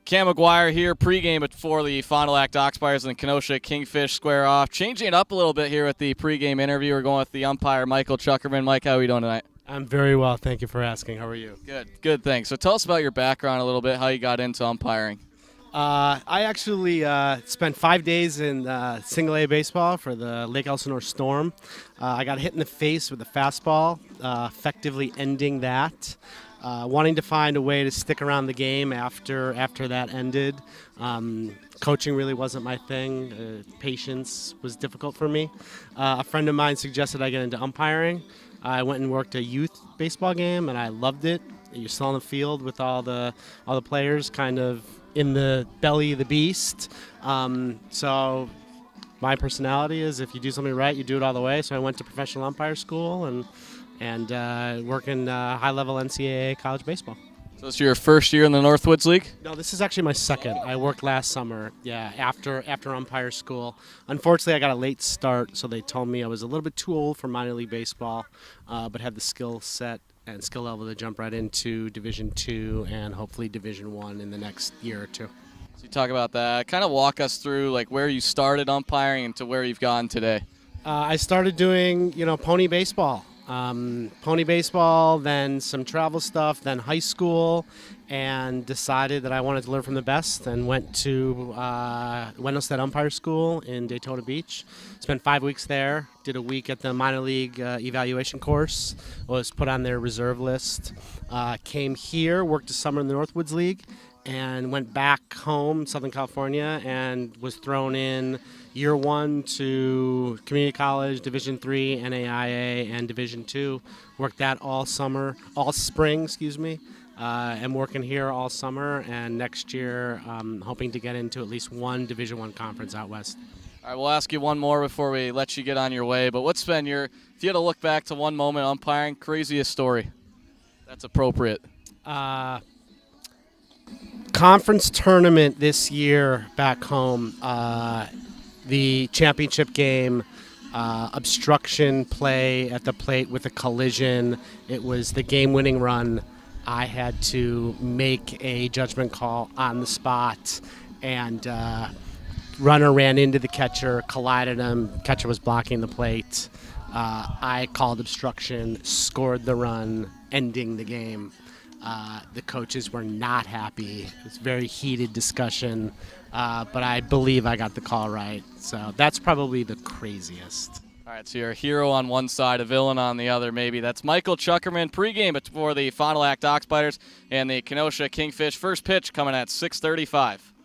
Cam McGuire here, pregame before the Fond du Lac Oxpires and the Kenosha Kingfish square off. Changing it up a little bit here with the pregame interview. We're going with the umpire, Michael Chuckerman. Mike, how are we doing tonight? I'm very well. Thank you for asking. How are you? Good, thanks. So tell us about your background a little bit, how you got into umpiring. I actually spent 5 days in single A baseball for the Lake Elsinore Storm. I got hit in the face with a fastball, effectively ending that. Wanting to find a way to stick around the game after that ended. Coaching really wasn't my thing. Patience was difficult for me. A friend of mine suggested I get into umpiring. I went and worked a youth baseball game, and I loved it. You're still on the field with all the players kind of in the belly of the beast. So my personality is if you do something right, you do it all the way. So I went to professional umpire school and work in high-level NCAA college baseball. So this is your first year in the Northwoods League? No, this is actually my second. I worked last summer, after umpire school. Unfortunately, I got a late start, so they told me I was a little bit too old for minor league baseball, but had the skill set and skill level to jump right into Division II and hopefully Division I in the next year or two. So you talk about that. Kind of walk us through like where you started umpiring and to where you've gone today. I started doing, pony baseball. Pony baseball, then some travel stuff, then high school, and decided that I wanted to learn from the best and went to Wendell State Umpire School in Daytona Beach. Spent 5 weeks there, did a week at the minor league evaluation course, was put on their reserve list, came here, worked a summer in the Northwoods League, and went back home, Southern California, and was thrown in year one to community college, Division III, NAIA, and Division II. Worked that all spring, and working here all summer. And next year, hoping to get into at least one Division I conference out west. All right, we'll ask you one more before we let you get on your way. But what's been if you had to look back to one moment umpiring, craziest story that's appropriate? Conference tournament this year back home. The championship game, obstruction play at the plate with a collision. It was the game-winning run. I had to make a judgment call on the spot, and runner ran into the catcher, collided him. Catcher was blocking the plate. I called obstruction, scored the run, ending the game. The coaches were not happy. It was a very heated discussion, but I believe I got the call right. So that's probably the craziest. All right, so you're a hero on one side, a villain on the other, maybe. That's Michael Chuckerman, pregame before the Fond du Lac Oxpires and the Kenosha Kingfish. First pitch coming at 6:35.